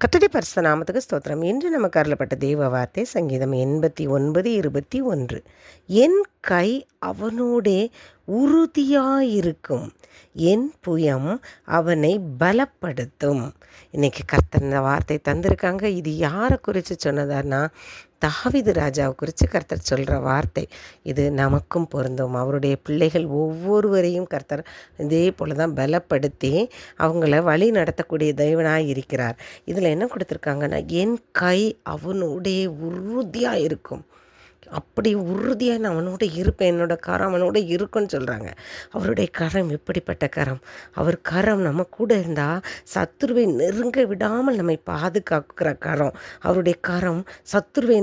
கர்த்தருடைய பரிசுத்த நாமத்துக்கு ஸ்தோத்திரம். இன்று நமக்கு அருளப்பட்ட தேவ வார்த்தை சங்கீதம் 89:21. என் கை அவனோடே உறுதியாயிருக்கும், என் புயம் அவனை பலப்படுத்தும். இன்னைக்கு கர்த்தர் இந்த வார்த்தை தந்திருக்காங்க. இது யாரை குறித்து சொன்னதான்னா, தாவீது ராஜாவை குறித்து கர்த்தர் சொல்கிற வார்த்தை. இது நமக்கும் பொருந்தும். அவருடைய பிள்ளைகள் ஒவ்வொருவரையும் கர்த்தர் இதே போல தான் பலப்படுத்தி அவங்கள வழி நடத்தக்கூடிய தெய்வனாக இருக்கிறார். இதில் என்ன கொடுத்துருக்காங்கன்னா, என் கை அவனுடைய உறுதியாக இருக்கும். அப்படி உறுதியாக நான் அவனோட இருப்பேன், என்னோடய கரம் அவனோட இருக்குன்னு சொல்கிறாங்க. அவருடைய கரம் எப்படிப்பட்ட கரம்? அவர் கரம் நம்ம கூட இருந்தால் சத்துருவை நெருங்க விடாமல் நம்மை பாதுகாக்கிற கரம். அவருடைய கரம் சத்துருவை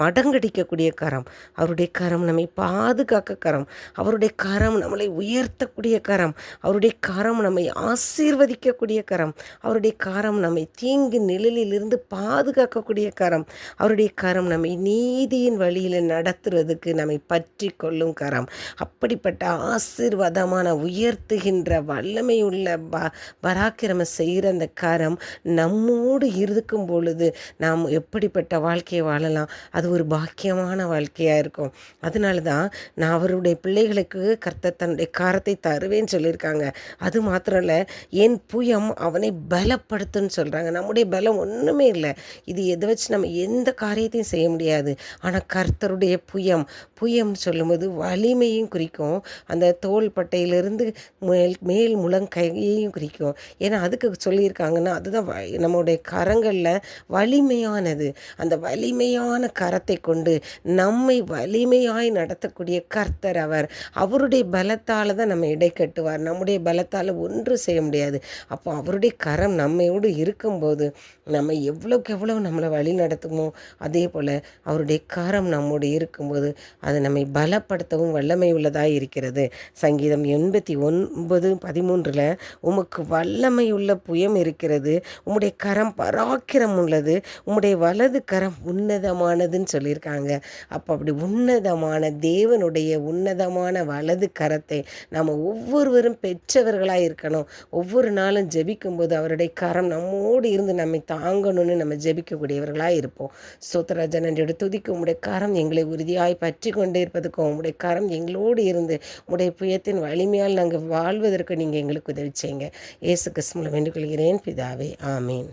மடங்கடிக்கக்கூடிய கரம். அவருடைய கரம் நம்மை பாதுகாக்க கரம். அவருடைய கரம் நம்மளை உயர்த்தக்கூடிய கரம். அவருடைய கரம் நம்மை ஆசீர்வதிக்கக்கூடிய கரம். அவருடைய கரம் நம்மை தீங்கு நிழலிலிருந்து பாதுகாக்கக்கூடிய கரம். அவருடைய கரம் நம்மை நீதியின் வழியில் நடத்துறதுக்கு நம்மை பற்றி கொள்ளும் கரம். அப்படிப்பட்ட ஆசீர்வாதமான உயர்த்துகின்ற வல்லமை உள்ள பராக்கிரம செய்கிற அந்த கரம் நம்மோடு இருக்கும் பொழுது நாம் எப்படிப்பட்ட வாழ்க்கையை வாழலாம்? அது ஒரு பாக்கியமான வாழ்க்கையாக இருக்கும். அதனால தான் நான் அவருடைய பிள்ளைகளுக்கு கர்த்தர் தன்னுடைய கரத்தை தருவேன்னு சொல்லியிருக்காங்க. அது மாத்திரம் இல்லை, என் புயம் அவனை பலப்படுத்துன்னு சொல்கிறாங்க. நம்முடைய பலம் ஒன்றுமே இல்லை. இது எதை வச்சு நம்ம எந்த காரியத்தையும் செய்ய முடியாது. ஆனால் கர்த்தருடைய புயம் சொல்லும்போது வலிமையும் குறிக்கும். அந்த தோள் பட்டையிலிருந்து மேல் முழங்கையையும் குறிக்கும். ஏன்னா அதுக்கு சொல்லியிருக்காங்கன்னா, அதுதான் நம்முடைய கரங்களில் வலிமையானது. அந்த வலிமையான கரத்தை கொண்டு நம்மை வலிமையாய் நடத்தக்கூடிய கர்த்தர் அவர். அவருடைய பலத்தால் தான் நம்ம இடை கட்டுவார். நம்முடைய பலத்தால் ஒன்றும் செய்ய முடியாது. அப்போ அவருடைய கரம் நம்மையோடு இருக்கும்போது நம்ம எவ்வளோக்கு எவ்வளோ நம்மளை வழி நடத்துமோ, அதே போல் அவருடைய கரம் நம்மோடு இருக்கும்போது அது நம்மை பலப்படுத்தவும் வல்லமை உள்ளதாக இருக்கிறது. சங்கீதம் 89:13 உமக்கு வல்லமை உள்ள புயம் இருக்கிறது, உம்முடைய கரம் பராக்கிரம் உள்ளது, உம்முடைய வலது கரம் உன்னதமானதுன்னு சொல்லியிருக்காங்க. அப்போ அப்படி உன்னதமான தேவனுடைய உன்னதமான வலது கரத்தை நம்ம ஒவ்வொருவரும் பெற்றவர்களாக இருக்கணும். ஒவ்வொரு நாளும் ஜெபிக்கும்போது அவருடைய கரம் நம்மோடு இருந்து நம்மை தாங்கணும்னு நம்ம ஜெபிக்கக்கூடியவர்களாக இருப்போம். ஸ்தோத்திர நன்றியோடு துதிக்கும். உம்முடைய கரம் எங்களை உறுதியாய் பற்றி கொண்டே இருப்பதுக்கும், உம்முடைய கரம் எங்களோடு இருந்து உம்முடைய புயத்தின் வலிமையால் நாங்கள் வாழ்வதற்கு நீங்கள் எங்களுக்கு உதவி செய்யுங்க. இயேசு கிறிஸ்துவின் வேண்டிக் கொள்கிறேன் பிதாவே, ஆமீன்.